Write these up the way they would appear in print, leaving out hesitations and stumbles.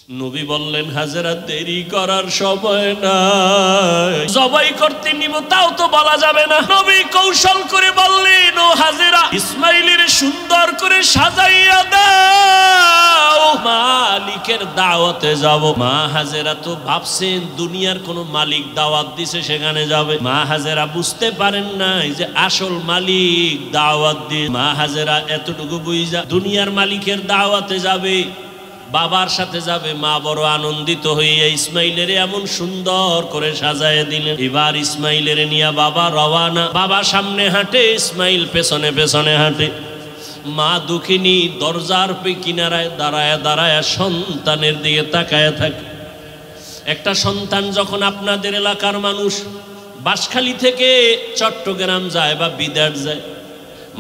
নবী বললেন হাজেরা দেরি করার সময় নাই, জবাই করতে নিব তাও তো বলা যাবে না। নবী কৌশল করে বললেন, ও হাজেরা, ইসমাইলের সুন্দর করে সাজাইয়া দাও, মালিকের দাওয়াতে যাব। মা হাজেরা তো ভাবছেন দুনিয়ার কোন মালিক দাওয়াত দিছে সেখানে যাবে। মা হাজেরা বুঝতে পারেন নাই যে আসল মালিক দাওয়াত দিয়ে। মা হাজেরা এতটুকু বুঝা দুনিয়ার মালিকের দাওয়াতে যাবে, বাবার সাথে যাবে। মা বড় আনন্দিত হইয়া ইসমাইলের এমন সুন্দর করে সাজায় দিলেন। এবার ইসমাইলের নিয়ে বাবা রওয়ানা। বাবা সামনে হাঁটে, ইসমাইল পেছনে পেছনে হাঁটে। মা দুঃখিনী দরজার কিনারায় দাঁড়ায় দাঁড়ায় সন্তানের দিকে তাকায় থাকে। একটা সন্তান যখন আপনাদের এলাকার মানুষ বাঁশখালী থেকে চট্টগ্রাম যায় বা বিদেশ যায়,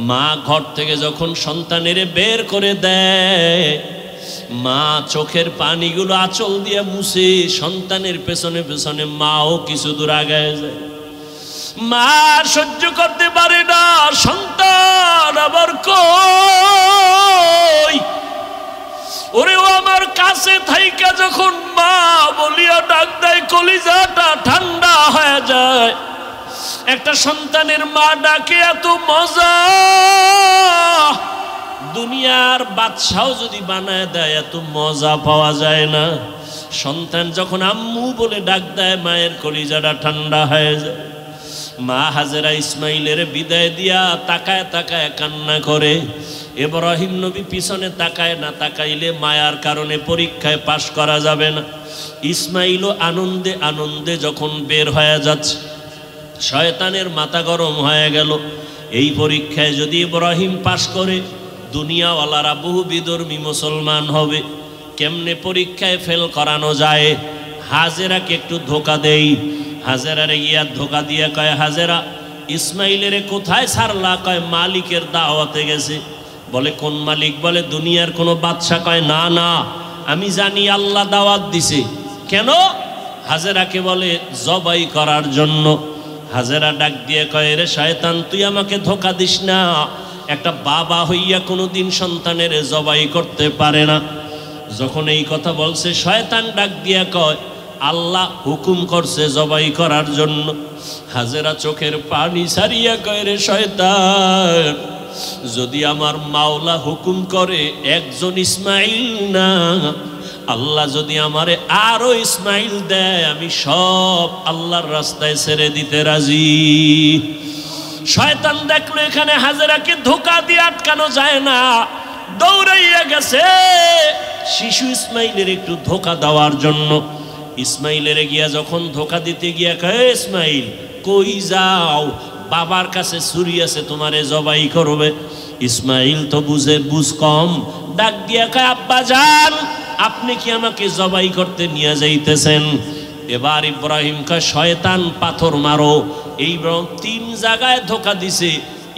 মা ঘর থেকে যখন সন্তানের বের করে দেয়, মা চোখের পানিগুলো আঁচল দিয়ে মুছে সন্তানের পেছনে পেছনে মাও কিছু দূর আগায় যায়। মা সহ্য করতে পারে না, সন্তান আবার কই, ওরে ও আমার কাছে থাইকা যখন মা বলিয়া ডাক দেয়, কলিজাটা ঠান্ডা হয়ে যায়। একটা সন্তানের মা ডাকে এত মজা, দুনিয়ার বাদশাও যদি বানায় দেয় এত মজা পাওয়া যায় না। সন্তান যখন আম্মু বলে ডাক দেয়, মায়ের কলিজাটা ঠান্ডা হয়ে যায়। মা হাজেরা ইসমাইলের বিদায় দিয়া তাকায় তাকায় কান্না করে। ইব্রাহিম নবী পিছনে তাকায় না, তাকাইলে মায়ার কারণে পরীক্ষায় পাশ করা যাবে না। ইসমাইলও আনন্দে আনন্দে যখন বের হয়ে যাচ্ছে, শয়তানের মাথা গরম হয়ে গেল। এই পরীক্ষায় যদি ইব্রাহিম পাশ করে দুনিয়াওয়ালারা বহু বিধর্মী মুসলমান হবে। কেমনে পরীক্ষায় ফেল করানো যায়? হাজেরাকে একটু ধোকা দেই। হাজেরারে গিয়া ধোকা দিয়ে কয়, হাজেরা, ইসমাইলের কোথায় ছাড়লা? কয় মালিকের দাওয়াতে গেছে। বলে কোন মালিক? বলে দুনিয়ার কোনো বাদশা। কয় না না, আমি জানি আল্লাহ দাওয়াত দিছে। কেন? হাজেরাকে বলে জবাই করার জন্য। হাজেরা ডাক দিয়ে কয়, রে শয়তান, তুই আমাকে ধোকা দিস না। একটা বাবা হইয়া কোনোদিন সন্তানের জবাই করতে পারে না। যখন এই কথা বলছে, শয়তান ডাক দিয়া কয়, আল্লাহ হুকুম করছে জবাই করার জন্য। হাজেরা চোখের পানি ছাড়িয়া কয়, রে শয়তান, যদি আমার মাওলা হুকুম করে একজন ইসমাইল না, আল্লাহ যদি আমারে আরো ইসমাইল দেয়, আমি সব আল্লাহর রাস্তায় ছেড়ে দিতে রাজি। শয়তান দেখলো এখানে হাজেরাকে ধোকা দিয়ে আটকানো যায় না, দৌড়াইয়া গেছে শিশু ইসমাইলের একটু ধোকা দেওয়ার জন্য। ইসমাইলের গিয়া যখন ধোকা দিতে গিয়া কয়, ইসমাইল কই যাও? বাবার কাছে ছুরি আছে, তোমারে জবাই করবে। ইসমাইল তো বুঝ কম, ডাক দিয়া কয়, আব্বা জান, আপনি কি আমাকে জবাই করতে নিয়ে যাইতেছেন? এবার ইব্রাহিম কয়, শয়তান, পাথর মারো। এই তিন জায়গায় ধোকা দিছে।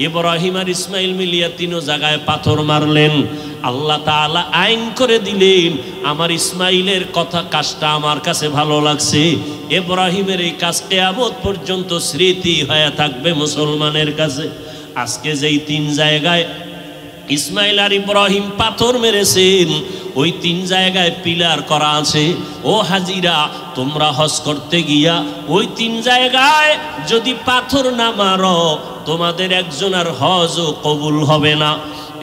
ইব্রাহিম আর ইসমাইল মিলিয়া তিনও জায়গায় পাথর মারলেন। আল্লাহ তাআলা আইন করে দিলেন, আমার ইসমাইলের কথা কাজটা আমার কাছে ভালো লাগছে। ইব্রাহিমের এই কাজ কিয়ামত পর্যন্ত স্মৃতি হয়ে থাকবে মুসলমানের কাছে। আজকে যেই তিন জায়গায় ইসমাইল আর ইব্রাহিম পাথর মেরেছেন, ওই তিন জায়গায় পিলার করা আছে। ও হাজিরা, তোমরা হজ করতে গিয়া ওই তিন জায়গায় যদি পাথর না মারো, তোমাদের একজন আর হজও কবুল হবে না।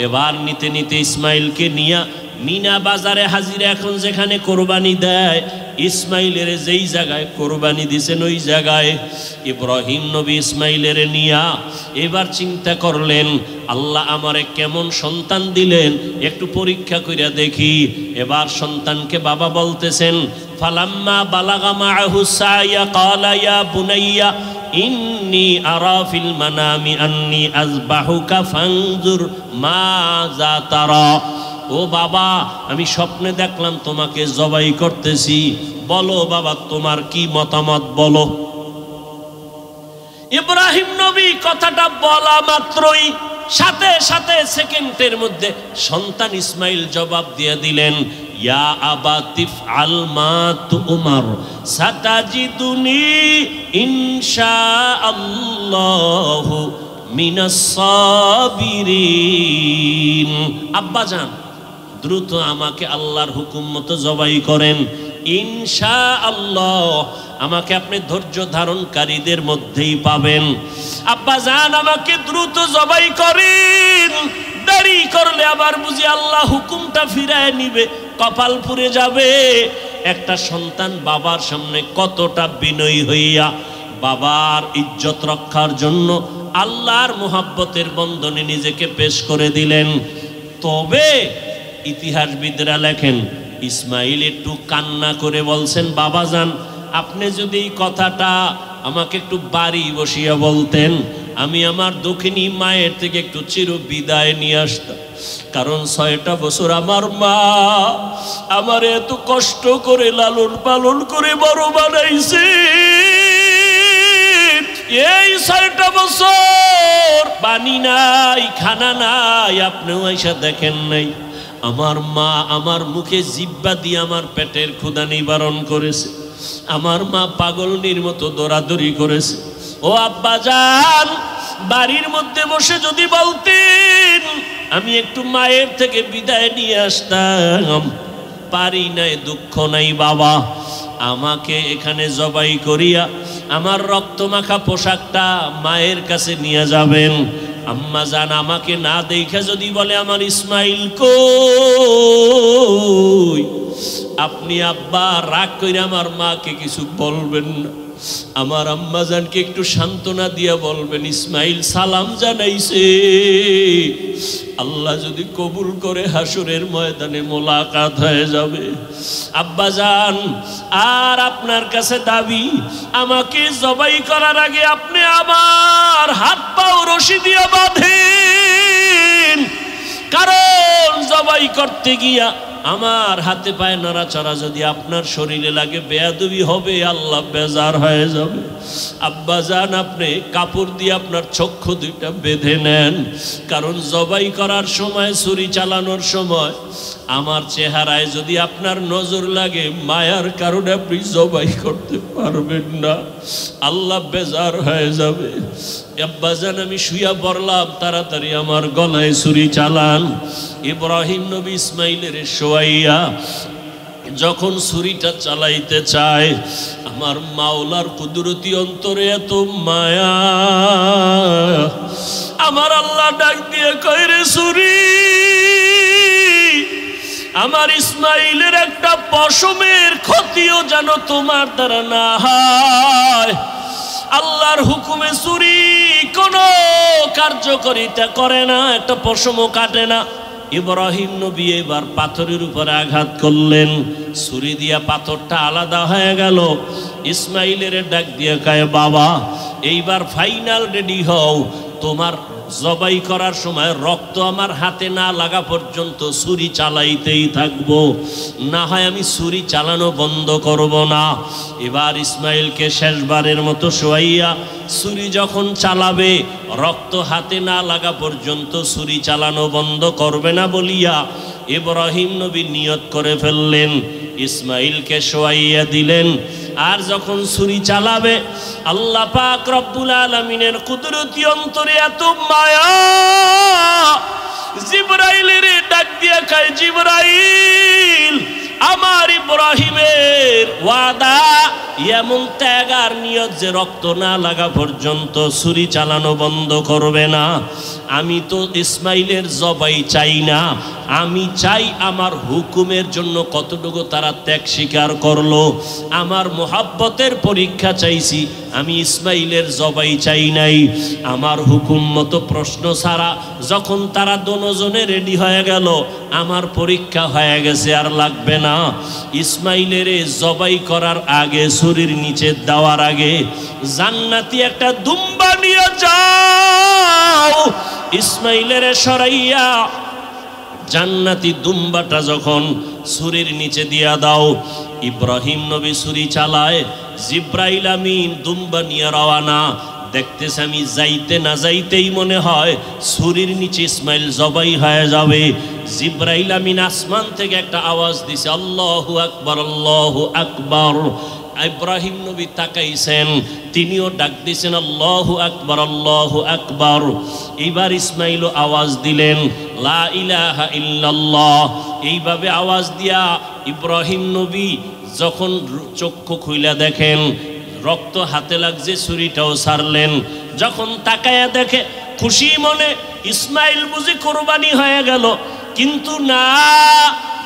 এবার নিতে নিতে ইসমাইলকে নিয়া মিনা বাজারে হাজিরা এখন যেখানে কোরবানি দেয়, ইসমাইলের যেই জায়গায় কোরবানি দিছেন ওই জায়গায় ইব্রাহিম নবী ইসমাইলের নিয়া এবার চিন্তা করলেন, আল্লাহ আমারে কেমন সন্তান দিলেন, একটু পরীক্ষা কইরা দেখি। এবার সন্তানকে বাবা বলতেছেন, ফালাম্মা বালাগা মাআহু সায়া ক্বালা ইয়া বুনাইয়া ইন্নী আরা ফিল মানামি আন্নী আযবাহুকা ফানজুর মাযা তারা। ও বাবা, আমি স্বপ্নে দেখলাম তোমাকে জবাই করতেছি, বলো বাবা তোমার কি মতামত বলো। ইব্রাহিম নবী কথাটা বলা মাত্রই সাথে সাথে সেকেন্ডের মধ্যে সন্তান ইসমাইল জবাব দিয়ে দিলেন, ইয়া আবা তিফআল মা তুমার সাতাজিদুনি ইনশাআল্লাহু মিনাস সাবিরিন। আব্বা জান, দ্রুত আমাকে আল্লাহর হুকুম মতো জবাই করেন, ইনশাআল্লাহ আমাকে আপনি ধৈর্য ধারণকারীদের মধ্যেই পাবেন। আব্বাজান আমাকে দ্রুত জবাই করেন, দেরি করলে আবার বুঝি আল্লাহ হুকুমটা ফিরায় নিবে, কপাল পুড়ে যাবে। একটা সন্তান বাবার সামনে কতটা বিনয়ী হইয়া বাবার ইজ্জত রক্ষার জন্য আল্লাহর মুহাব্বতের বন্ধনে নিজেকে পেশ করে দিলেন। তবে ইতিহাসবিদরা লেখেন, ইসমাইল একটু কান্না করে বলছেন, বাবাজান আপনি যদি এই কথাটা আমাকে একটু বাড়ি বসিয়া বলতেন, আমি আমার দক্ষিণী মায়ের থেকে একটু চির বিদায় নিয়ে আসতাম। কারণ 6টা বছর আমার মা আমার এত কষ্ট করে লালন পালন করে বড় বানাইছে। এই 6টা বছর পানি নাই, খানা নাই, আপনিও আইসা দেখেন নাই। আমার মা আমার মুখে জিহ্বা দিয়ে আমার পেটের ক্ষুধা নিবারণ করেছে। আমার মা পাগলনির মতো দৌড়াদৌড়ি করেছে। ও আব্বাজান, বাড়ির মধ্যে বসে যদি বলতেন আমি একটু মায়ের থেকে বিদায় নিয়ে আসতাম, পারি নাই, দুঃখ নাই বাবা, আমাকে এখানে জবাই করিয়া আমার রক্তমাখা পোশাকটা মায়ের কাছে নিয়ে যাবেন। আম্মা জান আমাকে না দেখে যদি বলে আমার ইসমাইল কই, আপনি আব্বা রাগ করে আমার মাকে কিছু বলবেন না, আমার আম্মা জানকে একটু সান্ত্বনা দিয়া বলবেন ইসমাইল সালাম জানাইছে, আল্লাহ যদি কবুল করে হাসরের ময়দানে মোলাকাত হয়ে যাবে। আব্বা জান আর আপনার কাছে দাবি, আমাকে জবাই করার আগে আপনি আমার হাত পাও রশি দিয়ে বাঁধেন, কারণ জবাই করতে গিয়া আমার হাতে পায়ে নাড়াচাড়া যদি আপনার শরীরে লাগে বেয়াদবি হবে, আল্লাহ বেজার হয়ে যাবে। আব্বা জান আপনি কাপড় দিয়ে আপনার চক্ষু দুইটা বেঁধে নেন, কারণ জবাই করার সময়, ছুরি চালানোর সময় আমার চেহারায় যদি আপনার নজর লাগে, মায়ার কারণে আপনি জবাই করতে পারবেন না, আল্লাহ বেজার হয়ে যাবে। আব্বাজান আমি শুয়া পড়লাম, তাড়াতাড়ি আমার গলায় ছুরি চালান। ইব্রাহিম নবী ইসমাইলের শোয়াইয়া যখন ছুরিটা চালাইতে চায়, আমার মাওলার কুদরতি অন্তরে এত মায়া, আমার আল্লাহ ডাক দিয়ে কয় রে ছুরি, আমার ইসমাইলের একটা পশমের ক্ষতিও যেন তোমার দ্বারা না হয়। আল্লাহর হুকুমে ছুরি কোনো কার্যকারিতা করে না, একটা পশমও কাটে না। ইব্রাহিম নবী এবার পাথরের উপরে আঘাত করলেন, ছুরি দিয়া পাথরটা আলাদা হয়ে গেল। ইসমাইলের ডাক দিয়ে কয় বাবা এইবার ফাইনাল রেডি হও, তোমার জবাই করার সময় রক্ত আমার হাতে না লাগা পর্যন্ত ছুরি চালাইতেই থাকবো, না হয় আমি ছুরি চালানো বন্ধ করব না। এবার ইসমাইলকে শেষবারের মতো শোয়াইয়া ছুরি যখন চালাবে, রক্ত হাতে না লাগা পর্যন্ত ছুরি চালানো বন্ধ করবে না বলিয়া ইব্রাহিম নবী নিয়ত করে ফেললেন। ইসমাইলকে শোয়াইয়া দিলেন, আর যখন ছুরি চালাবে আল্লাহ পাক রব্বুল আলামিনের কুদরতি অন্তরে এত মায়া, জিবরাইলের ডাক দিয়া কয় জিবরাইল, আমার ইব্রাহিমের ওয়াদা এমন ত্যাগ আর নিয়ত যে রক্ত না লাগা পর্যন্ত ছুরি চালানো বন্ধ করবে না। আমি তো ইসমাইলের জবাই চাই না, আমি চাই আমার হুকুমের জন্য কতটুকু তারা ত্যাগ স্বীকার করলো। আমার মোহাব্বতের পরীক্ষা চাইছি, আমি ইসমাইলের জবাই চাই নাই। আমার হুকুম মতো প্রশ্ন ছাড়া যখন তারা দুজনে রেডি হয়ে গেল, আমার পরীক্ষা হয়ে গেছে, আর লাগবে না। ইসমাইলের জবাই করার আগে, ছুরির নিচে দেওয়ার আগে জান্নাতি একটা দুম্বা নিয়ে যাও, ইসমাইলের সরাইয়া জান্নাতি দুম্বাটা যখন ছুরির নিচে দিয়া দাও। ইব্রাহিম নবী ছুরি চালায়, জিব্রাইল আমিন দুম্বা নিয়ে রওয়ানা। দেখতেছে আমি যাইতে না যাইতেই মনে হয় ছুরির নিচে ইসমাইল জবাই হয়ে যাবে। জিব্রাইল আমিন আসমান থেকে একটা আওয়াজ দিছে, আল্লাহু আকবার, আল্লাহু আকবার। ইব্রাহিম নবী তাকাইছেন, তিনিও ডাক দিয়েছেন আল্লাহু আকবার, আল্লাহু আকবার। এবার ইসমাইল আওয়াজ দিলেন লা ইলাহা ইল্লাল্লাহ। এইভাবে আওয়াজ দিয়া ইব্রাহিম নবী যখন চক্ষু খুইলা দেখেন রক্ত হাতে লাগছে, ছুরিটাও ছাড়লেন। যখন তাকায়া দেখে খুশি মনে ইসমাইল বুঝি কোরবানি হয়ে গেল, কিন্তু না,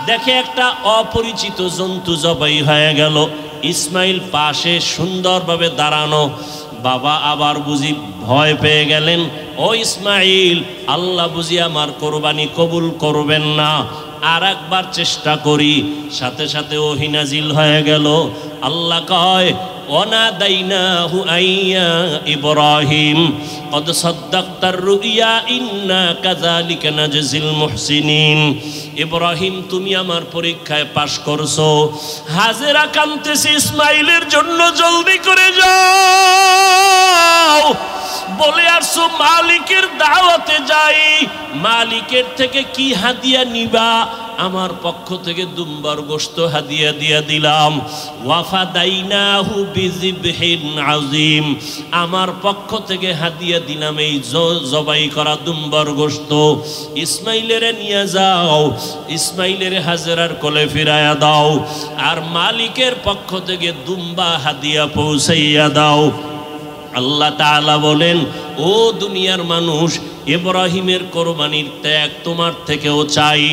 দেখে একটা অপরিচিত জন্তু জবাই হয়ে গেল। ইসমাইল পাশে সুন্দরভাবে দাঁড়ানো। বাবা আবার বুঝি ভয় পেয়ে গেলেন, ও ইসমাইল, আল্লাহ বুঝি আমার কোরবানি কবুল করবেন না, আর একবার চেষ্টা করি। সাথে সাথে ওহী নাজিল হয়ে গেল। আল্লাহ কয়, ওয়ানাদাইনাহু আইয়া ইব্রাহিম কদ সাদ্দাকতার রুইয়া ইন্না কাযালিকা নাজজিল মুহসিনিন। ইব্রাহিম, তুমি আমার পরীক্ষায় পাশ করছো। হাজেরা কাঁদতেছে ইসমাইলের জন্য, জলদি করে যাও। বলে আসছো মালিকের দাওয়াতে যাই, মালিকের থেকে কি হাদিয়া নিবা? আমার পক্ষ থেকে দুম্বার গোশত হাদিয়া দিয়া দিলাম। ওয়াফাদাইনাহু বিযিবহিন আযীম, আমার পক্ষ থেকে হাদিয়া দিলাম এই জবাই করা দুম্বার গোশত। ইসমাইলের নিয়ে যাও, ইসমাইলের হাজেরার কোলে ফিরায়া দাও, আর মালিকের পক্ষ থেকে দুম্বা হাদিয়া পৌঁছাইয়া দাও। আল্লাহ তাআলা বলেন, ও দুনিয়ার মানুষ, ইব্রাহিমের কোরবানির ত্যাগ তোমার থেকেও চাই।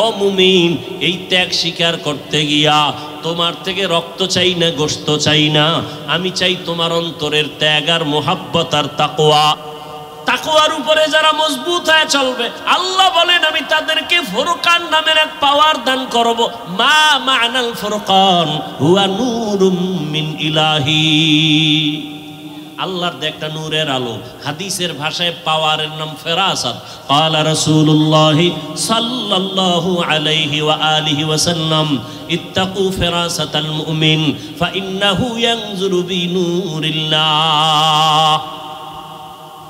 ও মুমিন, এই ত্যাগ স্বীকার করতে গিয়া তোমার থেকে রক্ত চাই না, গোশত চাই না, আমি চাই তোমার অন্তরের ত্যাগ আর মুহাব্বত আর তাকওয়া। তাকওয়ার উপরে যারা মজবুত হয়ে চলবে, আল্লাহ বলেন আমি তাদেরকে ফুরকান নামের এক পাওয়ার দান করব। মা মা'নাল ফুরকান হুয়া নূরুম মিন ইলাহি। আল্লাহর একটা নূরের আলো। হাদিসের ভাষায় পাওয়ারের নাম ফেরাসাত। ক্বালা রাসূলুল্লাহ সাল্লাল্লাহু আলাইহি ওয়া আলিহি ওয়াসাল্লাম, ইত্তাকু ফেরাসাতাল মুমিন ফাইন্নাহু ইয়ানজুরু বিনূরিল্লাহ।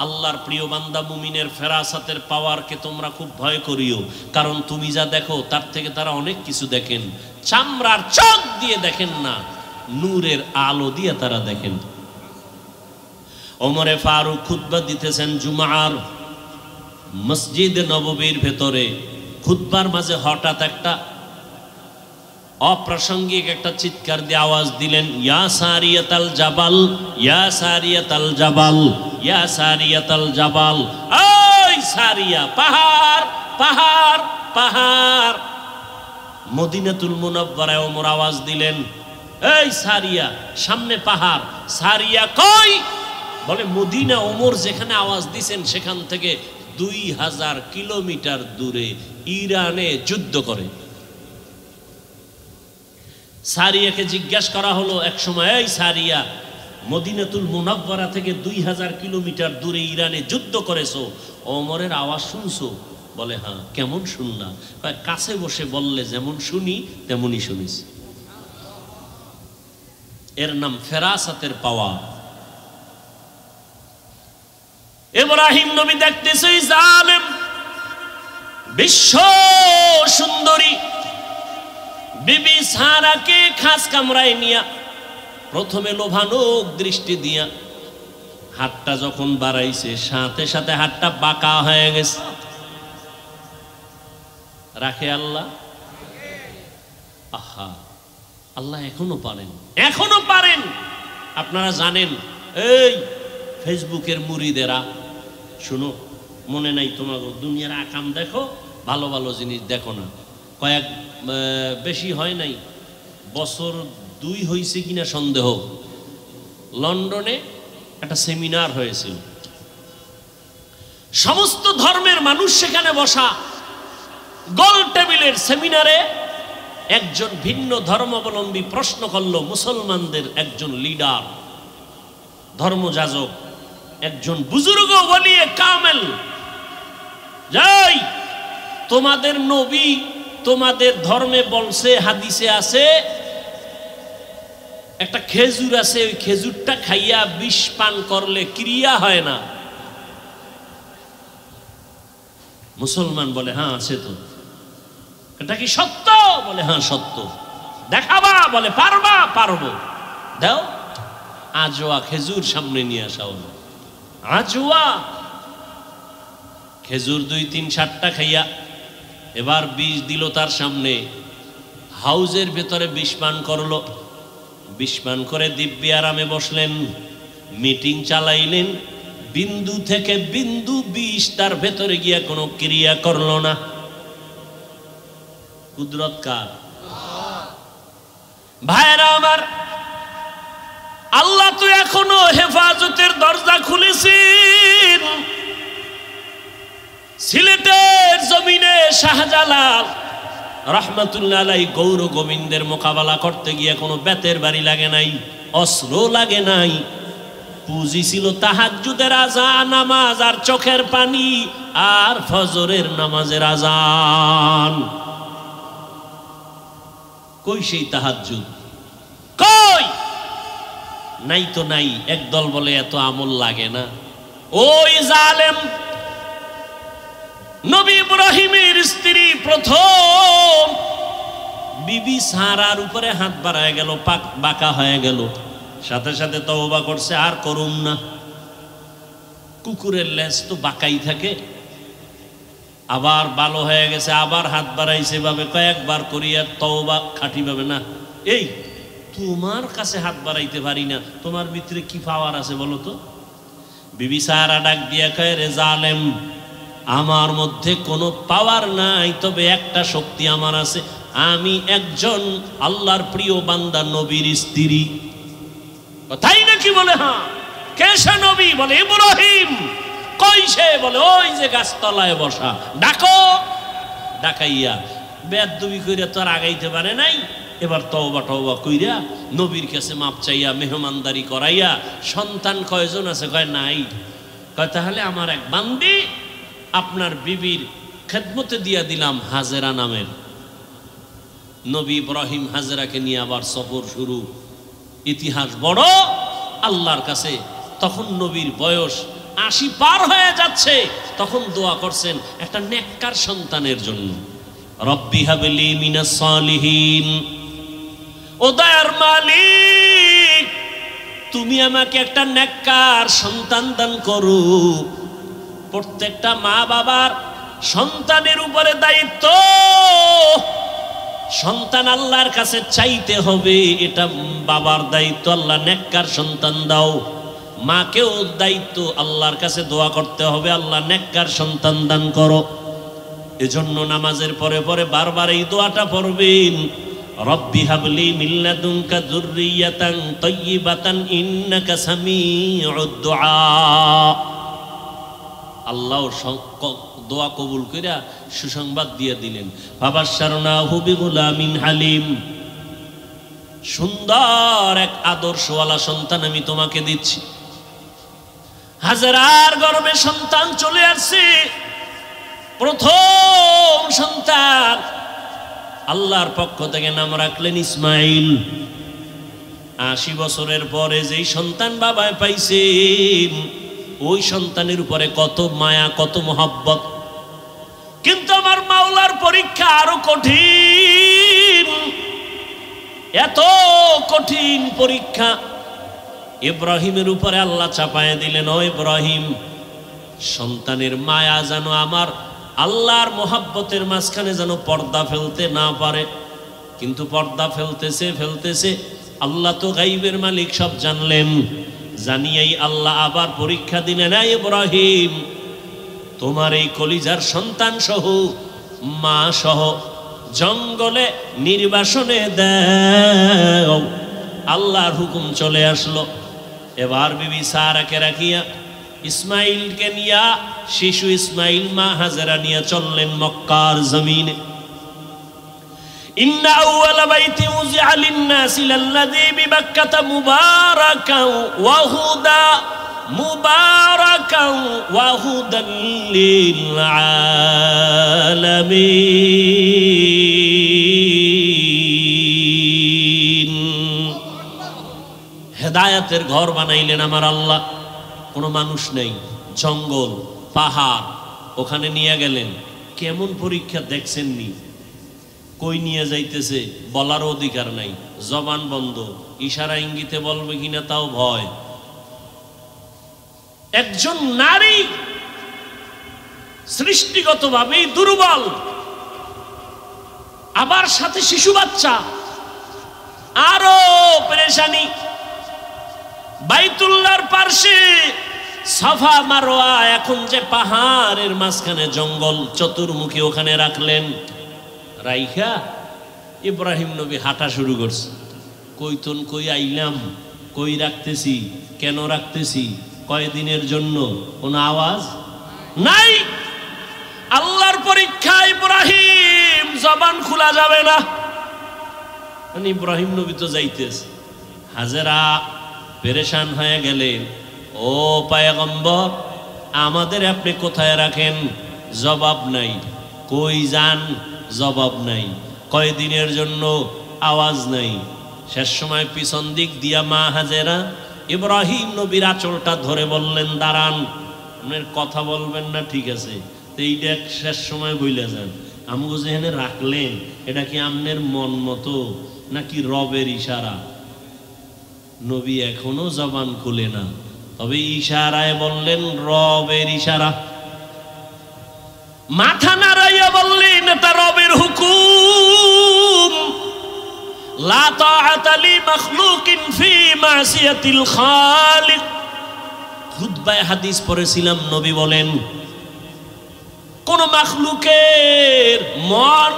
আল্লাহর প্রিয় বান্দা মুমিনের ফেরাসাতের পাওয়ারকে তোমরা খুব ভয় করিও, কারণ তুমি যা দেখো তার থেকে তারা অনেক কিছু দেখেন। চামড়ার চোখ দিয়ে দেখেন না, নূরের আলো দিয়ে তারা দেখেন। ওমরে ফারুক খুতবা দিতেছেন জুমার মসজিদে নববীর ভেতরে। খুতবার মাঝে হঠাৎ একটা অপ্রাসঙ্গিক একটা চিৎকার দিয়ে আওয়াজ দিলেন, ইয়া সারিয়াতাল জাবাল, ইয়া সারিয়াতাল জাবাল, ইয়া সারিয়াতাল জাবাল। ওই সারিয়া, পাহাড় পাহাড় পাহাড়। মদিনাতুল মুনাওয়ারায় ওমর আওয়াজ দিলেন, এই সারিয়া, সামনে পাহাড়। সারিয়া কই? বলে মদিনা। ওমর যেখানে আওয়াজ দিছেন সেখান থেকে 2000 কিলোমিটার দূরে ইরানে যুদ্ধ করে। সারিয়াকে জিজ্ঞাসা করা হলো এক সময়, এই সারিয়া, মদিনাতুল মুনাওয়ারা থেকে 2000 কিলোমিটার দূরে ইরানে যুদ্ধ করেছো, ওমরের আওয়াজ শুনছো? বলে হ্যাঁ। কেমন শুনলাম? কাছে বসে বললে যেমন শুনি তেমনই শুনিস। এর নাম ফেরাসাতের পাওয়া। ইব্রাহিম নবী দেখতেছে জালেম বিশ্ব সুন্দরী বিবি সারাকে খাস কামরায় নিয়া প্রথমে লোভানোক দৃষ্টি দিয়া হাতটা যখন বাড়াইছে, সাথে সাথে হাতটা বাঁকা হয়ে গেছে। রাখে আল্লাহ? আহা, আল্লাহ এখনো পারেন, এখনো পারেন। আপনারা জানেন, এই ফেসবুকের মুরিদেরা, শুনো, মনে নাই তোমার, দুনিয়ার আকাম দেখো, ভালো ভালো জিনিস দেখো না। কয়েক বেশি হয় নাই, বছর 2 হয়েছে কিনা সন্দেহ, লন্ডনে একটা সেমিনার হয়েছিল। সমস্ত ধর্মের মানুষ সেখানে বসা, গোল টেবিলের সেমিনারে একজন ভিন্ন ধর্মাবলম্বী প্রশ্ন করলো মুসলমানদের একজন লিডার, ধর্মযাজক, একজন বুজুর্গ ওলিয়ে কামেল, যাই তোমাদের নবী তোমাদের ধর্মে বলছে, হাদিসে আছে, একটা খেজুর আছে, ওই খেজুরটা খাইয়া বিষ পান করলে ক্রিয়া হয় না। মুসলমান বলে হ্যাঁ আছে তো। এটা কি সত্য? বলে হ্যাঁ সত্য। দেখাবা? বলে পারবা? পারবো। দাও। আজোয়া খেজুর সামনে নিয়ে আসা হলো। আজোয়া খেজুর 2-3-7টা খাইয়া এবার বিষ দিল তার সামনে, হাউজের ভেতরে বিষ পান করলো। বিষ পান করে দিব্যি আরামে বসলেন, মিটিং চালাইলেন। বিন্দু থেকে বিন্দু বিষ তার ভেতরে গিয়া কোনো ক্রিয়া করলো না। কুদরত কার? ভাইরা আমার, আল্লাহ তো এখনো হেফাজতের দরজা খুলেছেন। সিলেটের জমিনে শাহজালাল রহমাতুল্লাহ আলাইহি গৌর গোবিন্দের মোকাবেলা করতে গিয়ে কোনো বেতের বাড়ি লাগে নাই, অস্ত্র লাগে নাই। পুঁজি ছিল তাহাজ্জুদের আযান নামাজ আর চোখের পানি আর ফজরের নামাজের আযান। কই সেই তাহাজ্জুদ? কই? নাই তো নাই। একদল বলে এত আমল লাগে না। ওই জালেম নবী ইব্রাহিমের স্ত্রী প্রথম বিবি সারার উপরে হাত বাড়ায় গেল, পাক বাঁকা হয়ে গেল। সাথে সাথে তওবা করছে, আর করুম না। কুকুরের লেজ তো বাঁকাই থাকে। আবার ভালো হয়ে গেছে, আবার হাত বাড়াইছে ভাবে কয়েকবার করিয়া তওবা খাঁটি ভাবে না। এই তোমার কাছে হাত বাড়াইতে পারি না, তোমার ভিতরে কি পাওয়ার আছে বলো তো? বিবি সারা ডাক দিয়া কয়, রে জালেম, আমার মধ্যে কোনো পাওয়ার নাই, তবে একটা শক্তি আমার আছে। আমি একজন আল্লাহর প্রিয় বান্দা, নবীর স্ত্রী। তাই নাকি? বলে হ্যাঁ। কে সে নবী? বলে ইব্রাহিম। কই সে? বলে ওই যে গাছতলায় বসা। ডাকো। ডাকাইয়া বেয়াদবি কইরা তো আর আগাইতে পারে নাই। এবার তওবা টওবা কইরা নবীর কাছে মাপ চাইয়া মেহমানদারি করাইয়া, সন্তান কয়জন আছে? কয় নাই। কয় তাহলে আমার এক বান্দি আপনার বিবির খেদমতে দিয়া দিলাম, হাজেরা নামের। নবী ইব্রাহিম হাজেরাকে নিয়ে আবার সফর শুরু। ইতিহাস বড় আল্লাহর কাছে। তখন নবীর বয়স ৮০ পার হয়ে যাচ্ছে। তখন দোয়া করছেন একটা নেককার সন্তানের জন্য। রব্বি হাবলি মিনাস সালিহিন। ও দয়ার মালিক, তুমি আমাকে একটা নেককার সন্তান দান করো। প্রত্যেকটা মা বাবার সন্তানের উপরে দায়িত্ব। সন্তান আল্লাহর কাছে চাইতে হবে, এটা বাবার দায়িত্ব। আল্লাহ নেককার সন্তান দাও। মাকেও দায়িত্ব, আল্লাহর কাছে দোয়া করতে হবে, আল্লাহ নেককার সন্তান দান করো। এজন্য নামাজের পরে পরে বারবার এই দোয়াটা পড়বেন, রব্বি হাবলি মিন লাদুনকা যুররিয়াতান তাইয়্যিবাতান ইন্নাকা সামিউদ দুআ। আল্লাহ দোয়া কবুল কইরা সুসংবাদ দিয়ে দিলেন, ফাবাশশারনাহু বিগুলামিন হালিম। সুন্দর এক আদর্শওয়ালা সন্তান আমি তোমাকে দিচ্ছি। হাজারার গর্ভে সন্তান চলে আসছে। প্রথম সন্তান আল্লাহর পক্ষ থেকে নাম রাখলেন ইসমাইল। ৮০ বছরের পরে যেই সন্তান বাবায় পাইছেন, ওই সন্তানের উপরে কত মায়া, কত মোহাব্বত। কিন্তু আমার মাওলার পরীক্ষা আরো কঠিন। এত কঠিন পরীক্ষা ইব্রাহিমের উপরে আল্লাহ চাপায় দিলেন। ও ইব্রাহিম, সন্তানের মায়া যেন আমার আল্লাহর মোহাব্বতের মাঝখানে যেন পর্দা ফেলতে না পারে। কিন্তু পর্দা ফেলতেছে। আল্লাহ তো গাইবের মালিক, সব জানলেন। জানিয়েই আল্লাহ আবার পরীক্ষা দিলেন, এই ইব্রাহিম, তোমার এই কলিজার সন্তান সহ, মা সহ জঙ্গলে নির্বাসনে দাও। আল্লাহর হুকুম চলে আসলো। এবার বিবি সারাকে রাখিয়া ইসমাইলকে নিয়া, শিশু ইসমাইল মা হাজেরা নিয়ে চললেন মক্কার জমিনে। ইন্না আউওয়ালা বাইতি উযিআ লিন-নাসি লাল্লাযী বিবাক্কাতা মুবারাকান ওয়া হুদা মুবারাকান ওয়া হুদাল লিল আলামিন। হেদায়েতের ঘর বানাইলেন আমার আল্লাহ। কোনো মানুষ নেই, জঙ্গল, পাহাড়, ওখানে নিয়ে গেলেন। কেমন পরীক্ষা দেখছেননি? কই নিয়ে যাইতেছে বলার অধিকার নাই, জবান বন্ধ, ইশারা ইঙ্গিতে বলবে কিনা তাও ভয়। একজন নারী সৃষ্টিগতভাবেই দুর্বল, আবার সাথে শিশু বাচ্চা, আরো পেরেশানি। বাইতুল্লাহর পাশে সাফা মারওয়া, এখন যে পাহাড়ের মাঝখানে জঙ্গল, চতুর্মুখী ওখানে রাখলেন। রাইখা ইব্রাহিম নবী হাঁটা শুরু করছে। কইতন কই আইলাম, কই রাখতেছি, কেন রাখতেছি, কয়দিনের জন্য, কোন আওয়াজ নাই। আল্লাহর পরীক্ষা, ইব্রাহিম জবান খোলা যাবে না। ইব্রাহিম নবী তো যাইতেছে। হাজেরা পেরেশান হয়ে গেলেন, ও পয়গম্বর, আমাদের আপনি কোথায় রাখেন? জবাব নাই। কই যান? জবাব নাই। কয়দিনের জন্য? আওয়াজ নাই। শেষ সময় পিছন দিক দিয়া মা হাজেরা ইব্রাহিম নবীর আঁচলটা ধরে বললেন, দাঁড়ান, আপনার কথা বলবেন না, ঠিক আছে, তো এইটা শেষ সময় বইলে যান। আমগো যেখানে রাখলেন এটা কি আমনের মন মতো নাকি রবের ইশারা? নবী এখনো জবান খুলে না, তবে ইশারায় বললেন রবের ইশারা। মাথা নাড়াইয়া বললেন, এটা রবের হুকুম। লা তাআতা লি মাখলুকিন ফি মাসিয়াতিল খালিক। খুতবায় হাদিস পড়েছিলাম, নবী বলেন কোন মাখলুকের মন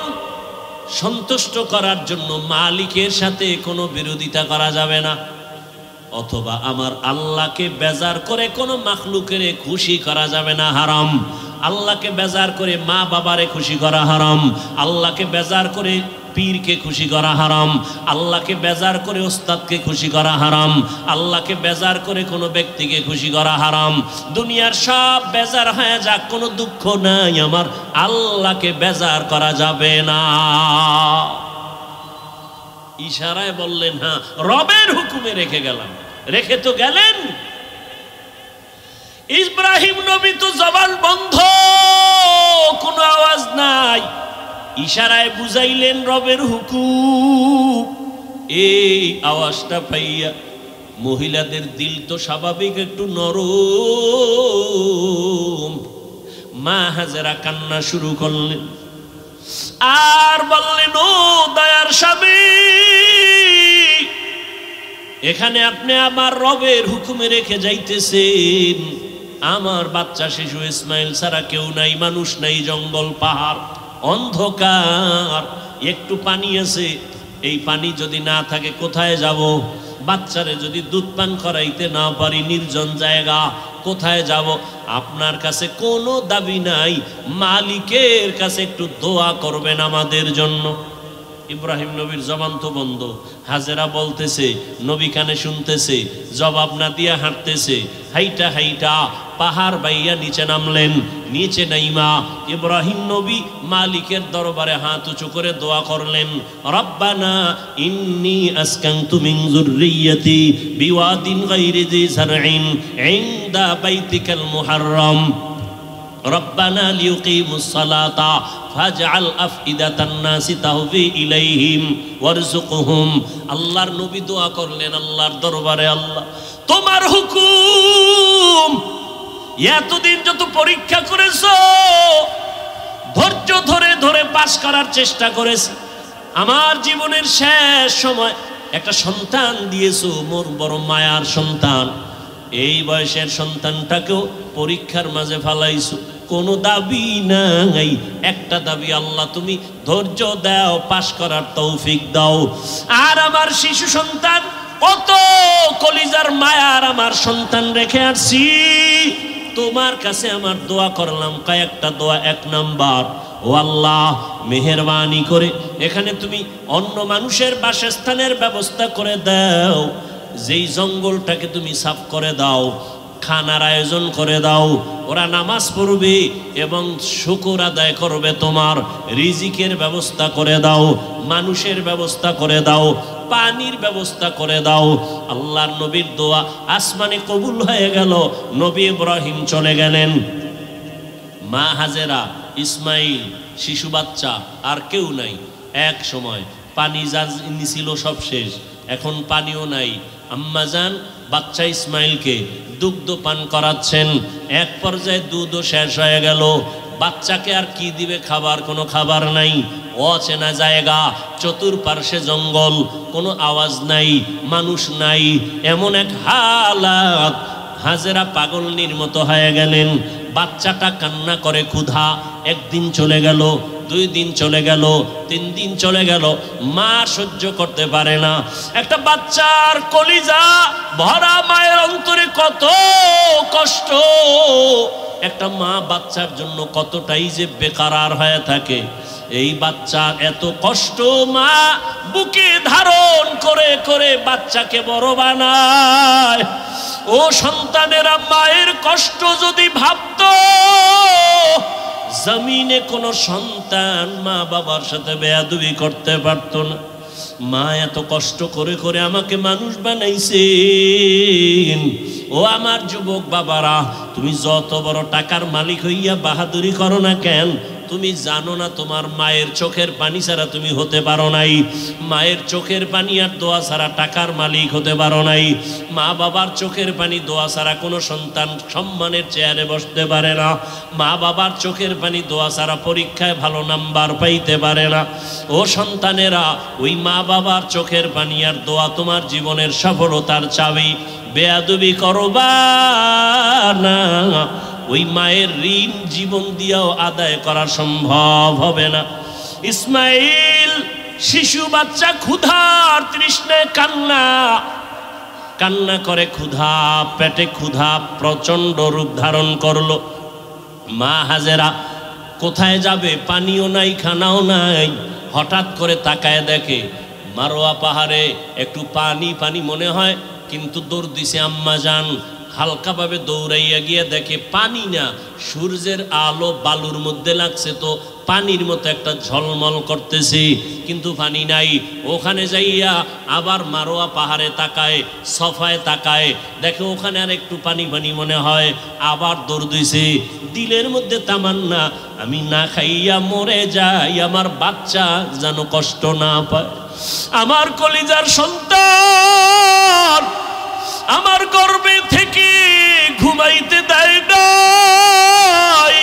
সন্তুষ্ট করার জন্য মালিকের সাথে কোনো বিরোধিতা করা যাবে না, অথবা আমার আল্লাহকে বেজার করে কোনো মাখলুকের খুশি করা যাবে না, হারাম। আল্লাহকে বেজার করে মা বাবারে খুশি করা হারাম, আল্লাহকে বেজার করে পীরকে খুশি করা হারাম, আল্লাহকে বেজার করে ওস্তাদকে খুশি করা হারাম, আল্লাহকে বেজার করে কোনো ব্যক্তিকে খুশি করা হারাম। দুনিয়ার সব বেজার হয়ে যাক, কোনো দুঃখ নাই, আমার আল্লাহকে বেজার করা যাবে না। ইশারায় বললেন, হ্যাঁ, রবের হুকুমে রেখে গেলাম। রেখে তো গেলেন। ইব্রাহিম নবী তো জবান বন্ধ, কোনো আওয়াজ নাই। ইশারায় বুঝাইলেন রবের হুকুম। এই আওয়াজটা পাইয়া মহিলাদের দিল তো স্বাভাবিক একটু নরম। মা হাজেরা কান্না শুরু করলেন আর বললেন, ও দয়ার স্বামী, এখানে আপনি আমার রবের হুকুমে রেখে যাইতেছেন। আমার বাচ্চা শিশু ইসমাইল ছাড়া কেউ নাই, মানুষ নাই, জঙ্গল পাহাড় অন্ধকার, একটু পানি আছে, এই পানি যদি না থাকে কোথায় যাব? বাচ্চারে যদি দুধ পান করাইতে না পারি, নির্জন জায়গা, কোথায় যাব? আপনার কাছে কোনো দাবি নাই, মালিকের কাছে একটু দোয়া করবেন আমাদের জন্য। ইব্রাহিম নবীর জবান তো বন্ধ। হাজেরা বলতেছে, নবী কানে শুনতেছে, জবাব না দিয়া হাঁটতেছে। হাইটা হাইটা পাহাড় বাইয়া নিচে নামলেন। নিচে নাইমা ইব্রাহিম নবী মালিকের দরবারে হাত উঁচু করে দোয়া করলেন, রব্বানা ইন্নী আসকানতু মিন যুররিয়্যাতি বিওয়াদিন গায়রি যি যারইন ইনদা বাইতিকাল মুহাররম রব্বানা লিয়ুকিমুস সালাতা ফাজআল আফইদাতান নাসি তাহভি ইলাইহিম ওয়ারযুকহুম। আল্লাহর নবী দোয়া করলেন আল্লাহর দরবারে, আল্লাহ তোমার হুকুম, এতদিন যত পরীক্ষা করেছো, ধৈর্য ধরে ধরে পাশ করার চেষ্টা করেছি, আমার জীবনের শেষ সময় একটা সন্তান দিয়েছো, মোর বড় মায়ার সন্তান। এই বয়সের সন্তানটাকেও পরীক্ষার মাঝে ফালাইছো, কোনো দাবি নাই, একটা দাবি, আল্লাহ তুমি ধৈর্য দাও, পাশ করার তৌফিক দাও। আর আমার শিশু সন্তান, কত কলিজার মায়ার আমার সন্তান রেখে আসছি, তোমার কাছে আমার দোয়া করলাম, কয়েকটা দোয়া। এক নাম্বার, ও আল্লাহ মেহেরবানি করে এখানে তুমি অন্য মানুষের বাসস্থানের ব্যবস্থা করে দাও, যেই জঙ্গলটাকে তুমি সাফ করে দাও, খানার আয়োজন করে দাও, ওরা নামাজ পড়বে এবং শুকর আদায় করবে, তোমার রিজিকের ব্যবস্থা করে দাও, মানুষের ব্যবস্থা করে দাও, পানির ব্যবস্থা করে দাও। আল্লাহর নবীর দোয়া আসমানে কবুল হয়ে গেল। নবী ইব্রাহিম চলে গেলেন। মা হাজেরা, ইসমাইল, শিশু বাচ্চা, আর কেউ নাই। এক সময় পানি যা ছিল সব শেষ, এখন পানিও নাই। আম্মাজান বাচ্চা ইসমাইলকে দুগ্ধ পান করাচ্ছেন। এক পর্যায়ে দুধও শেষ হয়ে গেল। বাচ্চাকে আর কি দিবে? খাবার, কোনো খাবার নাই। অচেনা জায়গা, চতুর্পার্শ্বে জঙ্গল, কোনো আওয়াজ নাই, মানুষ নাই, এমন এক হালাত। হাজেরা পাগলনির মতো হয়ে গেলেন। বাচ্চাটা কান্না করে ক্ষুধা। একদিন চলে গেল, 2 দিন চলে গেল, 3 দিন চলে গেল, মা সহ্য করতে পারে না। একটা বাচ্চার কলিজা ভরা মায়ের অন্তরে কত কষ্ট। একটা মা বাচ্চার জন্য কতটাই যে বেকারার হয়ে থাকে। এই বাচ্চার এত কষ্ট মা বুকে ধারণ করে করে বাচ্চাকে বড় বানায়। ও সন্তানেরা, মায়ের কষ্ট যদি ভাবতো, জমিনে কোন সন্তান মা বাবার সাথে বেয়াদবি করতে পারতো না। মা এত কষ্ট করে করে আমাকে মানুষ বানাইছেন। ও আমার যুবক বাবারা, তুমি যত বড় টাকার মালিক হইয়া বাহাদুরি করো না কেন, তুমি জানো না তোমার মায়ের চোখের পানি ছাড়া তুমি হতে পারো নাই। মায়ের চোখের পানি আর দোয়া ছাড়া টাকার মালিক হতে পারো নাই। মা বাবার চোখের পানি দোয়া ছাড়া কোনো সন্তান সম্মানের চেয়ারে বসতে পারে না। মা বাবার চোখের পানি দোয়া ছাড়া পরীক্ষায় ভালো নাম্বার পাইতে পারে না। ও সন্তানেরা, ওই মা বাবার চোখের পানি আর দোয়া তোমার জীবনের সফলতার চাবি। বেয়াদবি করবা না, ওই মায়ের ঋণ জীবন দিয়েও আদায় করা সম্ভব হবে না। ইসমাইল শিশু বাচ্চা ক্ষুধার তৃষ্ণায় কান্না করে, ক্ষুধা, পেটে ক্ষুধা প্রচন্ড রূপ ধারণ করলো। মা হাজেরা কোথায় যাবে, পানিও নাই, খানাও নাই। হঠাৎ করে তাকায় দেখে মারোয়া পাহাড়ে একটু পানি পানি মনে হয়, কিন্তু দৌড় দিছে আম্মা জান। হালকাভাবে দৌড়াইয়া গিয়ে দেখে পানি না, সূর্যের আলো বালুর মধ্যে লাগছে, তো পানির মতো একটা ঝলমল করতেছে, কিন্তু পানি নাই। ওখানে যাইয়া আবার মারোয়া পাহাড়ে তাকায়, সফায় তাকায়, দেখে ওখানে আর একটু পানি পানি মনে হয়। আবার দৌড় দিছে। দিলের মধ্যে তামান্না, আমি না খাইয়া মরে যাই, আমার বাচ্চা যেন কষ্ট না পায়। আমার কলিজার সন্তান আমার গর্ভে থেকে ঘুমাইতে দেয় নাই।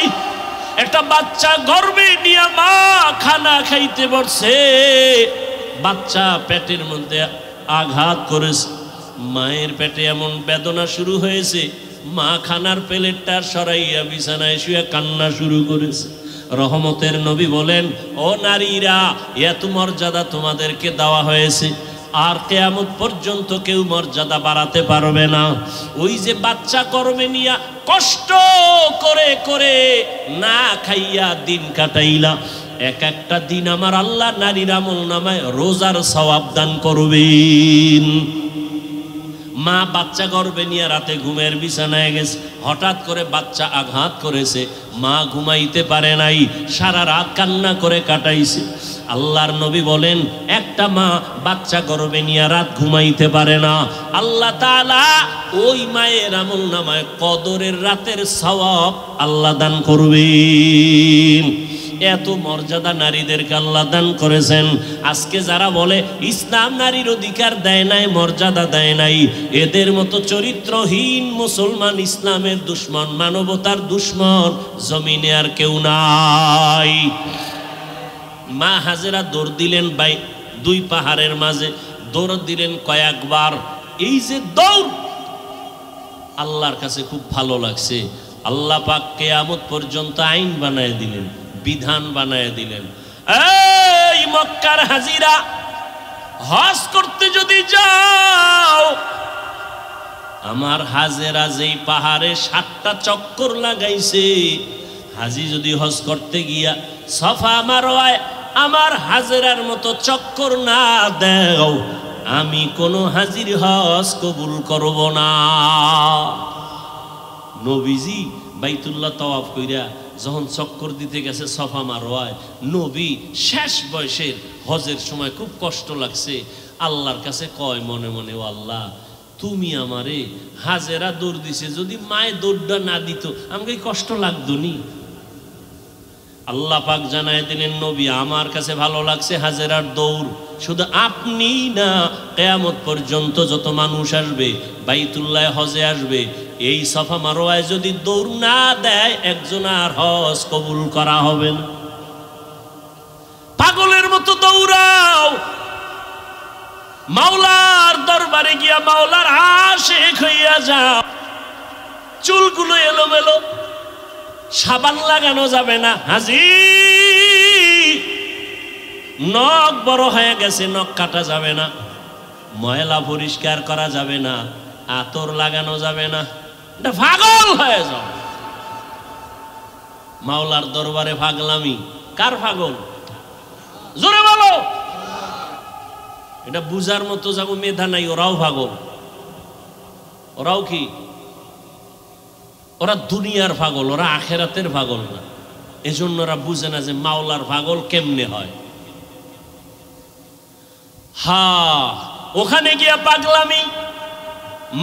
একটা বাচ্চা গর্ভে নিয়ে মা খানা খাইতে বসছে, বাচ্চা পেটের মধ্যে আঘাত করেছে। মায়ের পেটে এমন বেদনা শুরু হয়েছে, মা খানার প্লেটটা সরাইয়া বিছানায় শুয়ে কান্না শুরু করেছে। রহমতের নবী বলেন, ও নারীরা, এত মর্যাদা তোমাদেরকে দেওয়া হয়েছে, আর কিয়ামত পর্যন্ত কেউ মর্যাদা বাড়াতে পারবে না। ওই যে বাচ্চা গর্ভে নিয়া কষ্ট করে করে না খাইয়া দিন কাটাইলা, এক একটা দিন আমার আল্লাহ নারীর আমল নামায় রোজার সওয়াব দান করবেন। মা বাচ্চা গর্ভে নিয়ে রাতে ঘুমের বিছানায় গেছে, হঠাৎ করে বাচ্চা আঘাত করেছে, মা ঘুমাইতে পারে নাই, সারা রাত কান্না করে কাটাইছে। আল্লাহর নবী বলেন, একটা মা বাচ্চা গর্ভে নিয়ে রাত ঘুমাইতে পারে না, আল্লাহ তাআলা ওই মায়ের আমল নামায় কদরের রাতের সওয়াব আল্লাহ দান করবেন। এত মর্যাদা নারীদেরকে আল্লাহ দান করেছেন। আজকে যারা বলে ইসলাম নারীর অধিকার দেয় নাই, মর্যাদা দেয় নাই, এদের মতো চরিত্রহীন মুসলমান, ইসলামের দুশ্মন, মানবতার দুশ্মন জমিনে আর কেউ নাই। মা হাজেরা দৌড় দিলেন 2 পাহাড়ের মাঝে, দৌড় দিলেন কয়েকবার। এই যে দৌড় আল্লাহর কাছে খুব ভালো লাগছে। আল্লাহ পাক কিয়ামত পর্যন্ত আইন বানায় দিলেন, বিধান বানায় দিলেন। এই মক্কার হাজিরা, হজ করতে যদি যাও, আমার হাজেরা যেই পাহাড়ে 7টা চক্কর লাগাইছে, হাজি যদি হজ করতে গিয়া সফা মারওয়ায় আমার হাজেরার মতো চক্কর না দেও, আমি কোনো হাজির হজ কবুল করব না। নবীজি বাইতুল্লাহ তাওয়াফ কইরা যখন চক্কর দিতে গেছে সফা মারওয়ায়, নবী শেষ বয়সের হজের সময় খুব কষ্ট লাগছে, আল্লাহর কাছে কয় মনে মনে, ও আল্লাহ, তুমি আমারে, হাজেরা দৌড় দিছে, যদি মায়ে দৌড়টা না দিত আমাকে কষ্ট লাগতো নি। আল্লাহ পাক জানায় দিলেন, নবী আমার কাছে ভালো লাগছে হাজেরার দৌড়, শুধু আপনি না, কিয়ামত পর্যন্ত যত মানুষ আসবে বাইতুল্লাহ হজে আসবে, এই সফা মারওয়ায় যদি দৌড় না দেয় একজন আর হজ কবুল করা হবে না। পাগলের মতো দৌড়াও, মাওলার দরবারে গিয়া মাওলার আশিক হইয়া যাও। চুলগুলো এলোমেলো, সাবান লাগানো যাবে না হাজি। নখ বড় হয়ে গেছে, নখ কাটা যাবে না। ময়লা পরিষ্কার করা যাবে না, আতর লাগানো যাবে না। এটা পাগল হয়ে যাও। মাওলার দরবারে পাগলামি। কার পাগল? জোরে বলো। এটা বুঝার মতো যাবো মেধা নাই, ওরাও পাগল। ওরাও কি? ওরা দুনিয়ার পাগল, ওরা আখেরাতের পাগল না। এজন্য ওরা বুঝে না যে মাওলার পাগল কেমনে হয়। ওখানে গিয়া পাগলামি।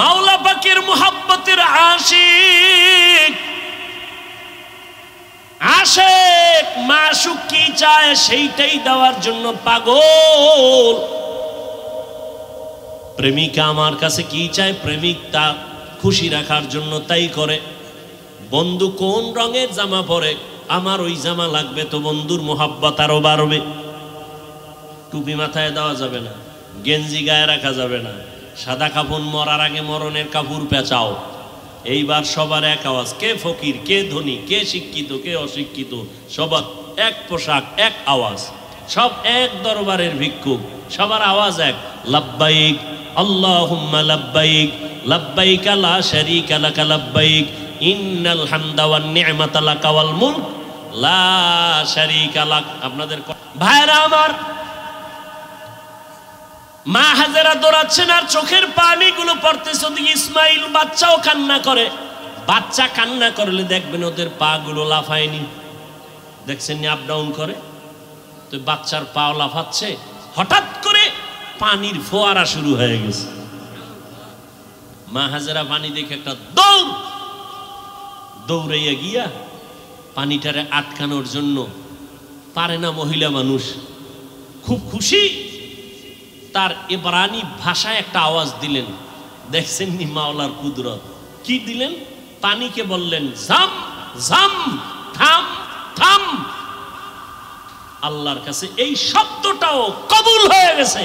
মাওলা পাকের মুহাব্বতের আশিক, আশিক মাশুক কি চায় সেইটাই দেওয়ার জন্য পাগল। প্রেমিকা আমার কাছে কি চায়, প্রেমিক তা খুশি রাখার জন্য তাই করে। বন্ধু কোন রঙের জামা পরে, আমার ওই জামা লাগবে, তো বন্ধুর মুহাব্বত আরো বাড়বে। টুপি মাথায় দেওয়া যাবে না, গেঞ্জি গায়ে রাখা যাবে না, সাদা কাপড় মরার আগে মরণের কাপড় পেঁচাও। এইবার সবার এক আওয়াজ, কে ফকির, কে ধনী, কে শিক্ষিত, কে অশিক্ষিত, সবার এক পোশাক, এক আওয়াজ, সব এক দরবারের ভিক্ষুক, সবার আওয়াজ এক, লাব্বাইক আল্লাহুম্মা লাব্বাইক, লাব্বাইক লা শারীকা লাকা লাব্বাইক, ইন্নাল হামদা ওয়ান নি'মাতা লাকা ওয়াল মুলক লা শারীকা লাক। আপনাদের ভাইরা আমার, মা হাজেরা দৌড়াচ্ছেন আর চোখের পানিগুলো পড়তেছে। ওদিকে ইসমাইল বাচ্চাও কান্না করে। বাচ্চা কান্না করলে দেখবেন ওদের পা গুলো লাফায়নি, দেখছেন আপ ডাউন করে। তো বাচ্চার পা লাফাচ্ছে, হঠাৎ করে পানির ফোয়ারা শুরু হয়ে গেছে। মা হাজেরা পানি দেখে একটা দৌড়াইয়া গিয়া পানিটারে আটকানোর জন্য, পারে না মহিলা মানুষ, খুব খুশি, তার ইবরানি ভাষায় একটা আওয়াজ দিলেন। দেখছেন নি মাওলার কুদরত, কি দিলেন? পানিকে বললেন জাম জাম, থাম থাম। আল্লাহর কাছে এই শব্দটাও কবুল হয়ে গেছে।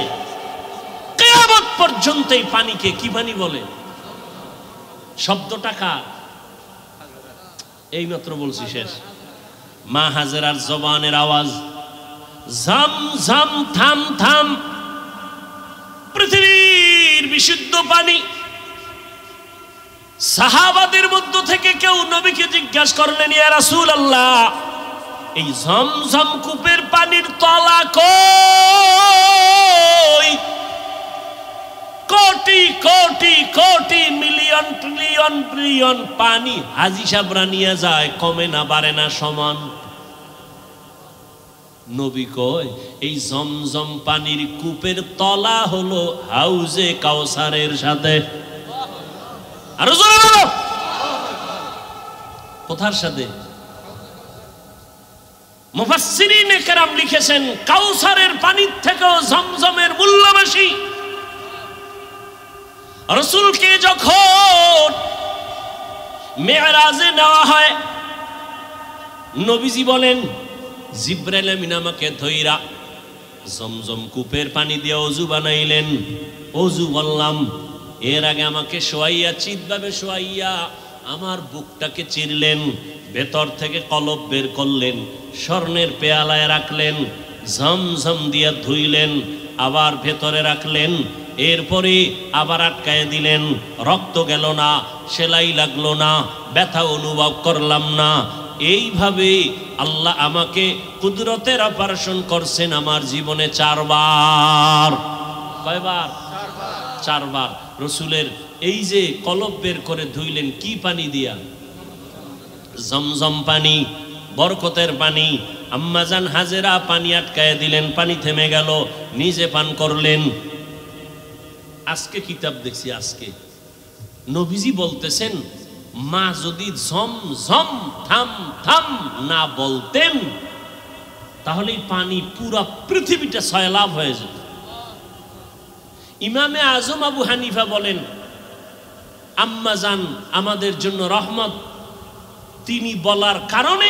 কিয়ামত পর্যন্ত এই পানিকে কি পানি বলে? শব্দটা কার? এইমাত্র বলছি, শেষ। মা হাজেরার জবানের আওয়াজ, জাম জাম, থাম থাম। পৃথিবীর বিশুদ্ধ পানি। সাহাবাদের মধ্য থেকে কেউ নবীকে জিজ্ঞাসা করলেন, ইয়া রাসূলুল্লাহ, এই ঝমঝম কূপের পানির তলা কই? Crore crore crore, million trillion billion পানি হাজী সাহেবরা নিয়ে যায়, কমে না বাড়ে না, সমান। নবী কয়, এই জমজম পানির কূপের তলা হলো হাউজে কাউসারের সাথে। আরো জোরে বলো, কোথার সাথে? মুফাসসিরিনে কেরাম লিখেছেন, কাউসারের পানির থেকেও জমজমের মূল্য বেশি। রাসূলকে যখন মেরাজে নেওয়া হয়, নবীজি বলেন, জিব্রাইল আমিন আমাকে ধইরা জমজম কূপের পানি দিয়ে ওযু বানাইলেন। ওযু বললাম, এর আগে আমাকে শোয়াইয়া, চিৎভাবে শোয়াইয়া আমার বুকটাকে চিরলেন, ভেতর থেকে কলব বের করলেন, স্বর্ণের পেয়ালায় রাখলেন, ঝমঝম দিয়ে ধুইলেন, আবার ভেতরে রাখলেন, এরপরে আবার আটকায় দিলেন। রক্ত গেল না, সেলাই লাগলো না, ব্যথা অনুভব করলাম না। এইভাবে আল্লাহ আমাকে কুদরতের অপারেশন করছেন আমার জীবনে 4 বার। কয়বার? 4 বার। রসুলের এই যে কলব বের করে ধুইলেন, কি পানি দিয়া? জমজম পানি, বরকতের পানি। আম্মাজান হাজেরা পানি আটকায় দিলেন, পানি থেমে গেল, নিজে পান করলেন। আজকে কিতাব দেখছি, আজকে নবীজি বলতেছেন, মা যদি ঝম ঝম থাম থাম না বলতেন, তাহলে পানি পুরা পৃথিবীটা সয়লাভ হয়ে যেত। ইমামে আজম আবু হানিফা বলেন, আম্মাজান আমাদের জন্য রহমত, তিনি বলার কারণে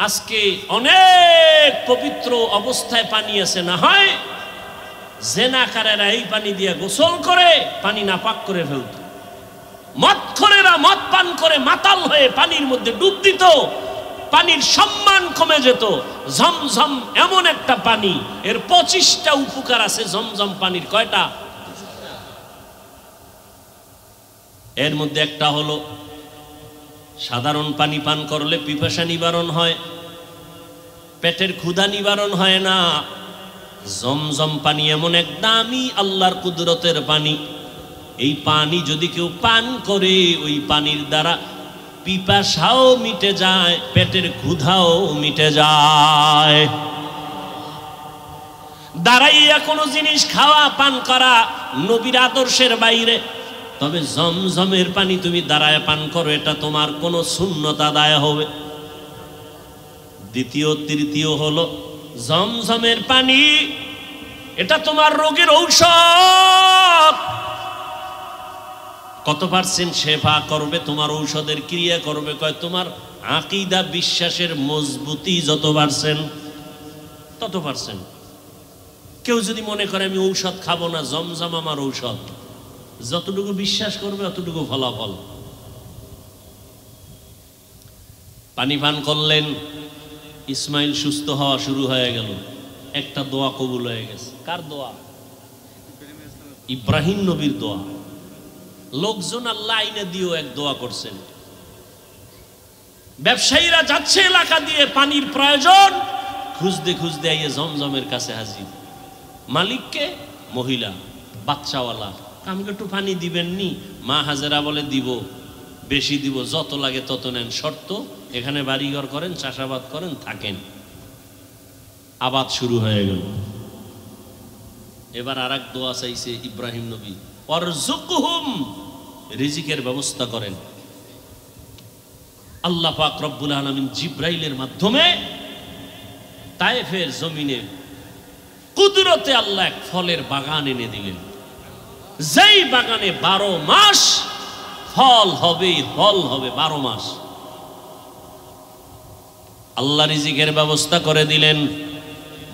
আজকে অনেক পবিত্র অবস্থায় পানি আছে, না হয় জেনাকারেরা এই পানি দিয়ে গোসল করে পানি নাপাক করে ফেলত। মদখোরেরা মদ পান করে মাতাল হয়ে পানির মধ্যে ডুব দিত, পানির সম্মান কমে যেত। ঝমঝম এমন একটা পানি, এর 25টা উপকার আছে ঝমঝম পানির। কয়টা? এর মধ্যে একটা হলো সাধারণ পানি পান করলে পিপাসা নিবারণ হয়, পেটের ক্ষুধা নিবারণ হয় না। জমজম পানি এমন এক দামি আল্লাহর কুদরতের পানি, এই পানি যদি কেউ পান করে ওই পানির দ্বারা পিপাসাও মিটে যায়, পেটের ক্ষুধাও মিটে যায়। দাঁড়াইয়া কোনো জিনিস খাওয়া পান করা নবীর আদর্শের বাইরে। তবে জমজমের পানি তুমি দাঁড়ায় পান করো, এটা তোমার কোনো সুন্নত আদায় হবে। দ্বিতীয় তৃতীয় হলো জমজমের পানি, এটা তোমার রোগের ঔষধ। কত পার্সেন্ট শেফা করবে, তোমার ঔষধের ক্রিয়া করবে? কয় তোমার আকীদা বিশ্বাসের মজবুতি যত পার্সেন্ট তত পার্সেন্ট। কেউ যদি মনে করে আমি ঔষধ খাবো না, জমজম আমার ঔষধ, যতটুকু বিশ্বাস করবে অতটুকু ফলাফল। পানি পান করলেন, ইসমাইল সুস্থ হওয়া শুরু হয়ে গেল। একটা দোয়া কবুল হয়ে গেছে। কার দোয়া? ইব্রাহিম নবীর দোয়া। লোকজন আল্লাহ আইনে দিয়েও এক দোয়া করছেন। ব্যবসায়ীরা যাচ্ছে এলাকা দিয়ে, পানির প্রয়োজন, খুঁজতে খুঁজতে আইয়ে জমজমের কাছে হাজির। মালিককে? মহিলা, বাচ্চাওয়ালা। আমাকে একটু পানি দিবেন নি? মা হাজেরা বলে দিব, বেশি দিব, যত লাগে তত নেন, শর্ত এখানে বাড়িঘর করেন, চাষাবাদ করেন, থাকেন। আবাদ শুরু হয়ে গেল। এবার আর এক দোয়া চাইছে ইব্রাহিম নবী, ওয়ারযুকহুম, রিজিকের ব্যবস্থা করেন। আল্লাহ পাক রব্বুল আলামিন জিব্রাইলের মাধ্যমে তায়েফের জমিনে কুদরতে আল্লাহ এক ফলের বাগান এনে দিলেন, যেই বাগানে 12 মাস ফল হবে, ফল হবে 12 মাস। আল্লাহ রিজিকের ব্যবস্থা করে দিলেন,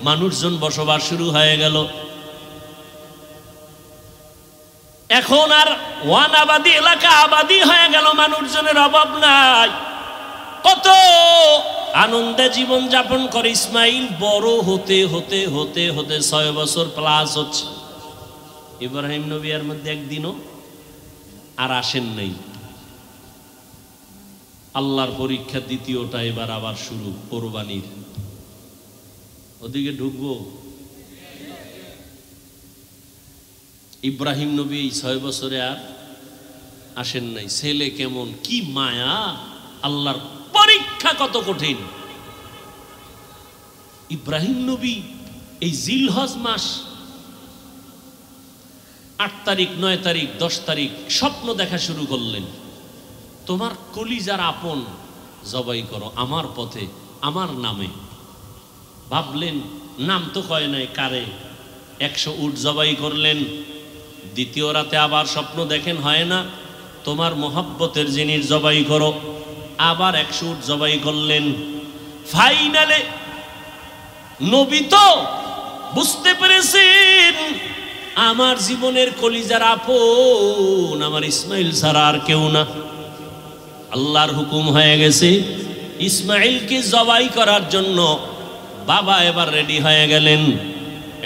মানুষজন বসবাস শুরু হয়ে গেল। এখন আর ওয়ানাবাদী এলাকা আবাদী হয়ে গেল, মানুষজনের অভাব নাই। কত আনন্দে জীবন যাপন করে ইসমাইল। বড় হতে হতে হতে হতে 6 বছর প্লাস হচ্ছে। ইব্রাহিম নবী এর মধ্যে একদিনও আর আসেন নাই। আল্লাহর পরীক্ষা দ্বিতীয়টা এবার আবার শুরু, কোরবানির। ওদিকে ঢুকবো। ইব্রাহিম নবী 6 বছরে আর আসেন নাই। ছেলে কেমন, কি মায়া, আল্লাহর পরীক্ষা কত কঠিন। ইব্রাহিম নবী এই জিলহজ মাস 8 তারিখ, 9 তারিখ, 10 তারিখ স্বপ্ন দেখা শুরু করলেন। তোমার কলিজার আপন জবাই করো আমার পথে, আমার নামে। ভাবলেন, নাম তো কয় নাই কারে। 100 উট জবাই করলেন। দ্বিতীয় রাতে আবার স্বপ্ন দেখেন, হয় না, তোমার মোহাব্বতের জিনিস জবাই করো। আবার 100 উট জবাই করলেন। ফাইনালে নবী তো বুঝতে পেরেছেন আমার জীবনের কলিজার আপন আমার ইসমাইল ছাড়া আর কেউ না। আল্লাহর হুকুম হয়ে গেছে, ইসমাইলকে জবাই করার জন্য বাবা এবার রেডি হয়ে গেলেন।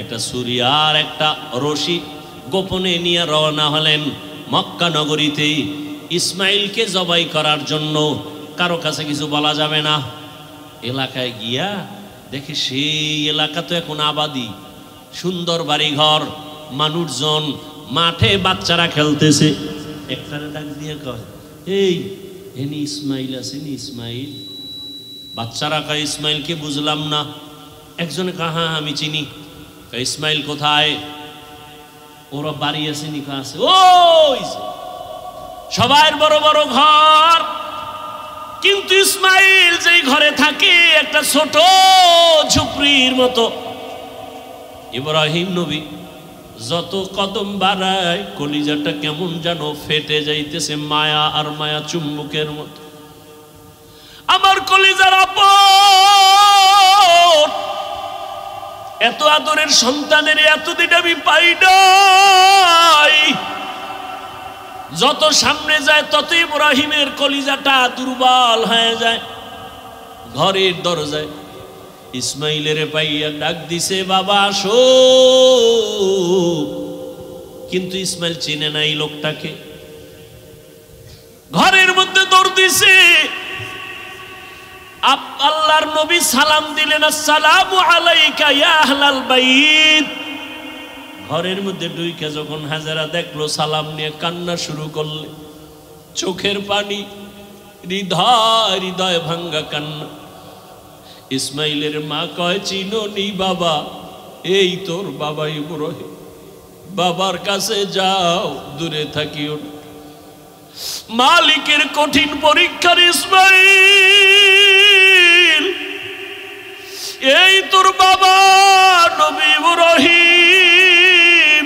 একটা ছুরি আর একটা রশি গোপনে নিয়ে রওনা হলেন মক্কা নগরীতে ইসমাইলকে জবাই করার জন্য। কারো কাছে কিছু বলা যাবে না। এলাকায় গিয়া দেখে সেই এলাকা তো এখন আবাদি, সুন্দর বাড়িঘর, মানুষজন, মাঠে বাচ্চারা খেলতেছে। একটারে ডাক দিয়ে কয়, এই এনি ইসমাইল আছেন? ইসমাইল? বাচ্চারা কয়, ইসমাইলকে বুঝলাম না। একজনে কয়, হ্যাঁ আমি চিনি। ইসমাইল কোথায়? ওরা বাড়ি আসেনি? আছে। ওই সবার বড় বড় ঘর, কিন্তু ইসমাইল যেই ঘরে থাকে একটা ছোট ঝুপড়ির মতো। ইব্রাহিম নবী যত কদম বাড়ায় কলিজাটা কেমন যেন ফেটে যাইতেছে, মায়া আর মায়া চুম্বকের মতো। আমার কলিজার আপন, এত আদরের সন্তানের এতদিন আমি পাই নাই। যত সামনে যায় তত ইব্রাহিমের কলিজাটা দুর্বল হয়ে যায়। ঘরের দরজায় ইসমাইলের পাইয়া ডাক দিছে, বাবা আসো। কিন্তু ইসমাইল চিনে নাই লোকটাকে। ঘরের মধ্যে দৌড় দিছে। আল্লাহর নবী সালাম দিলেন, আসসালামু আলাইকা ইয়া আহলাল বাইত। ঘরের মধ্যে ঢুইকে যখন হাজেরা দেখলো, সালাম নিয়ে কান্না শুরু করলে, চোখের পানি, হৃদয় হৃদয় ভাঙ্গা কান্না। ইসমাইলের মা কয়, চিনো নি বাবা, এই তোর বাবা ইব্রাহিম, বাবার কাছে যাও, দূরে থাকিও না। মালিকের কঠিন পরীক্ষার ইসমাইল, এই তোর বাবা নবী ইব্রাহিম।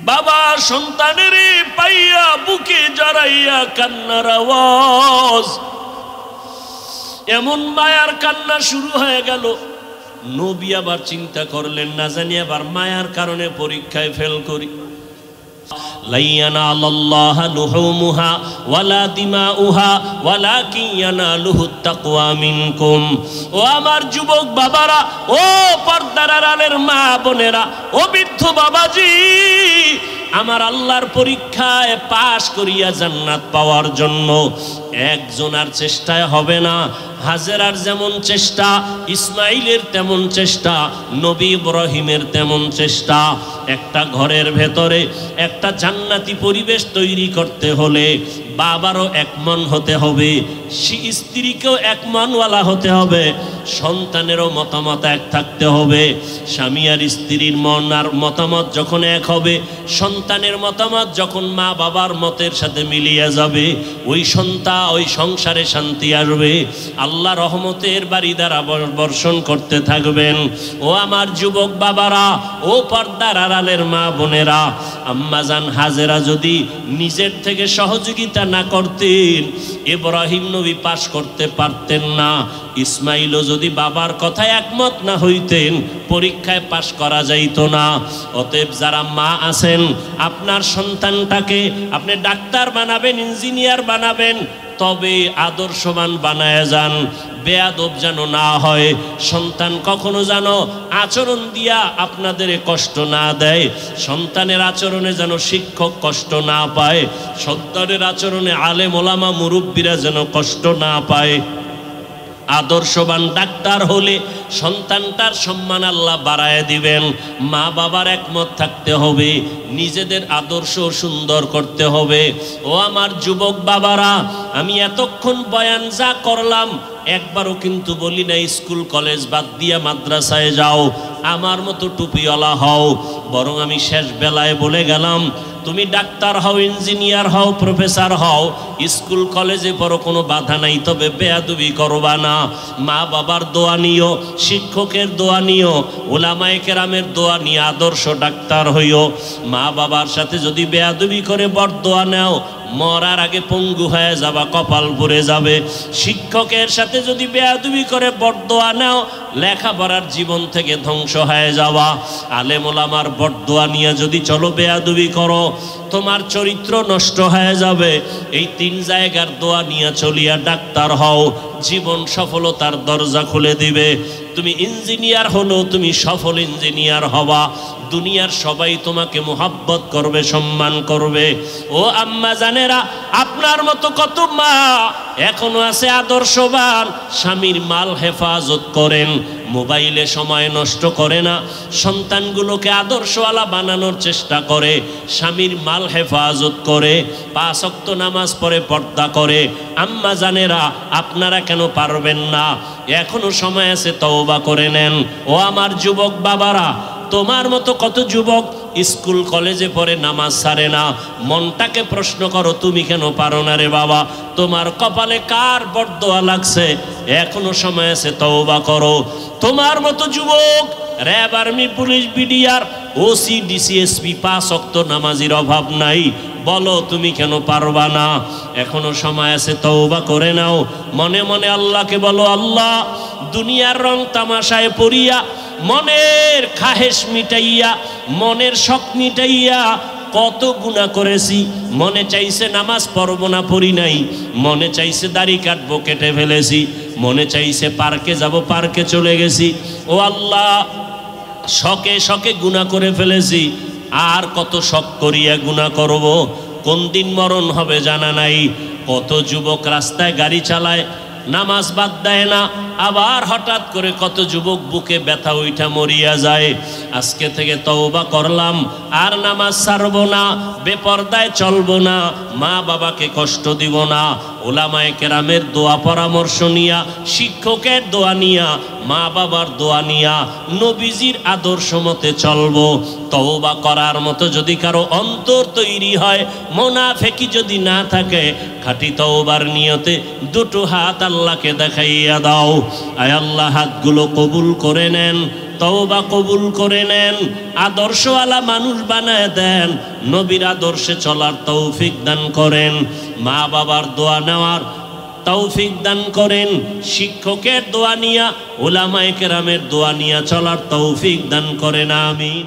বাবা সন্তানের পাইয়া বুকে জড়াইয়া কান্নার আওয়াজ, এমন মায়ার কান্না শুরু হয়ে গেল। নবী আবার চিন্তা করলেন, না জানি আবার মায়ার কারণে পরীক্ষায় ফেল করি। লাইয়ানালাল্লাহা লুহুমুহা ওয়ালা দিমাউহা ওয়ালাকিন ইয়ানালুহুত তাকওয়া মিনকুম। ও আমার যুবক বাবারা, ও পর্দার আড়ালের মা বোনেরা, ও বৃদ্ধ বাবাজি, আমার আল্লাহর পরীক্ষায় পাশ করিয়া জান্নাত পাওয়ার জন্য একজনের চেষ্টায় হবে না। হাজেরার যেমন চেষ্টা, ইসমাইলের তেমন চেষ্টা, নবী ইব্রাহিমের তেমন চেষ্টা। একটা ঘরের ভেতরে একটা জান্নাতি পরিবেশ তৈরি করতে হলে বাবারও এক মন হতে হবে, স্ত্রীকেও এক মনওয়ালা হতে হবে, সন্তানেরও মতামত এক থাকতে হবে। স্বামী আর স্ত্রীর মন আর মতামত যখন এক হবে, সন্তানের মতামত যখন মা বাবার মতের সাথে মিলিয়ে যাবে, ওই সন্তান, ওই সংসারে শান্তি আসবে। আল্লাহ রহমতের বাড়ি দ্বারা বর্ষণ করতে থাকবেন। ও আমার যুবক বাবারা, ও পর্দার আড়ালের মা বোনেরা, আম্মাজান হাজেরা যদি নিজের থেকে সহযোগিতা না করতেন, ইব্রাহিম নবী পাশ করতে পারতেন না। ইসমাইলও যদি বাবার কথায় একমত না হইতেন, পরীক্ষায় পাশ করা যাইত না। অতএব যারা মা আছেন, আপনার সন্তানটাকে আপনি ডাক্তার বানাবেন, ইঞ্জিনিয়ার বানাবেন, তবে আদর্শবান বানায় যান, বেয়াদব যেন না হয়। সন্তান কখনো যেন আচরণ দিয়া আপনাদের কষ্ট না দেয়, সন্তানের আচরণে যেন শিক্ষক কষ্ট না পায়, সন্তানের আচরণে আলেম ওলামা মুরব্বীরা যেন কষ্ট না পায়। আদর্শবান ডাক্তার হলে সন্তানটার সম্মান আল্লাহ বাড়ায় দিবেন। মা বাবার একমত থাকতে হবে, নিজেদের আদর্শ সুন্দর করতে হবে। ও আমার যুবক বাবারা, আমি এতক্ষণ বয়ান যা করলাম, একবারও কিন্তু বলি না স্কুল কলেজ বাদ দিয়া মাদ্রাসায় যাও, আমার মতো টুপিওয়ালা হও। বরং আমি শেষ বেলায় বলে গেলাম, তুমি ডাক্তার হও, ইঞ্জিনিয়ার হও, প্রফেসর হও, স্কুল কলেজে পড়ো, কোনো বাধা নাই, তবে বেয়াদবি করবা না। মা বাবার দোয়া নিও, শিক্ষকের দোয়া নিও, ওলামায়ে কেরামের দোয়া নিয়ে আদর্শ ডাক্তার হইও। মা বাবার সাথে যদি বেয়াদবি করে বরদোয়া নাও, মরার আগে পঙ্গু হয়ে যাবা, কপাল পুড়ে যাবে। শিক্ষকের সাথে যদি বেয়াদবি করে বরদোয়া নাও, লেখাপড়ার জীবন থেকে ধ্বংস হয়ে যাওয়া। আলেম ওলামার বরদোয়া নিয়ে যদি চলো, বেয়াদবি করো, তোমার চরিত্র নষ্ট হয়ে যাবে। এই তিন জায়গার দোয়া নিয়ে চলিয়া ডাক্তার হও, জীবন সফলতার দরজা খুলে দিবে। তুমি ইঞ্জিনিয়ার হলো, তুমি সফল ইঞ্জিনিয়ার হবা, দুনিয়ার সবাই তোমাকে মোহাব্বত করবে, সম্মান করবে। ও আম্মা জানেরা, আপনার মতো কত মা এখনো আছে আদর্শবান, স্বামীর মাল হেফাজত করেন, মোবাইলে সময় নষ্ট করে না, সন্তানগুলোকে আদর্শওয়ালা বানানোর চেষ্টা করে, স্বামীর মাল হেফাজত করে, 5 ওয়াক্ত নামাজ পড়ে, পর্দা করে। আম্মা জানেরা, আপনারা কেন পারবেন না? এখনো সময় আছে, তওবা করে নেন। ও আমার যুবক বাবারা, তোমার মতো কত যুবক স্কুল কলেজে পড়ে নামাজ ছাড়ে না, মনটাকে প্রশ্ন করো তুমি কেন পারো না রে বাবা? তোমার কপালে কার বরদোয়া লাগছে? এখনো সময় আছে, তওবা করো। তোমার মতো যুবক RAB, army, police, BDR, OC, DC SP 5 ওয়াক্ত নামাজির অভাব নাই, বলো তুমি কেন পারবা না? এখনো সময় আছে, তওবা করে নাও। মনে মনে আল্লাহকে বলো, আল্লাহ দুনিয়ার রং তামাশায় পড়িয়া, মনের খাহেশ মিটাইয়া, মনের শখ মিটাইয়া কত গুনাহ করেছি। মনে চাইছে নামাজ পড়বো না, পড়ি নাই। মনে চাইছে দাড়ি কাটবো, কেটে ফেলেছি। মনে চাইছে পার্কে যাব, পার্কে চলে গেছি। ও আল্লাহ, শখে শখে গুনাহ করে ফেলেছি, আর কত শখ করিয়া গুনাহ করব? কোন দিন মরণ হবে জানা নাই। কত যুবক রাস্তায় গাড়ি চালায়, নামাজ বাদ দেয় না, আবার হঠাৎ করে কত যুবক বুকে ব্যথা উঠা মরিয়া যায়। আজকে থেকে তওবা করলাম, আর নামাজ ছাড়বো না, বেপরদায় চলবো না, মা বাবাকে কষ্ট দিব না। ওলামায়ে কেরামের দোয়া পরামর্শ নিয়া, শিক্ষকের দোয়া নিয়া, মা বাবার দোয়া নিয়া, নবীজির আদর্শ মতে চলবো। তওবা করার মতো যদি কারো অন্তর তৈরি হয়, মুনাফিকি যদি না থাকে, খাঁটি তওবার নিয়তে দুটো হাত আল্লাহকে দেখাইয়া দাও। আয় আল্লাহ, হাতগুলো কবুল করে নেন, তওবা কবুল করে নেন, আদর্শওয়ালা মানুষ বানায় দেন, নবীর আদর্শে চলার তৌফিক দান করেন, মা বাবার দোয়া নেওয়ার তৌফিক দান করেন, শিক্ষকের দোয়া নিয়া, উলামায়ে কেরামের দোয়া নিয়া চলার তৌফিক দান করেন। আমিন।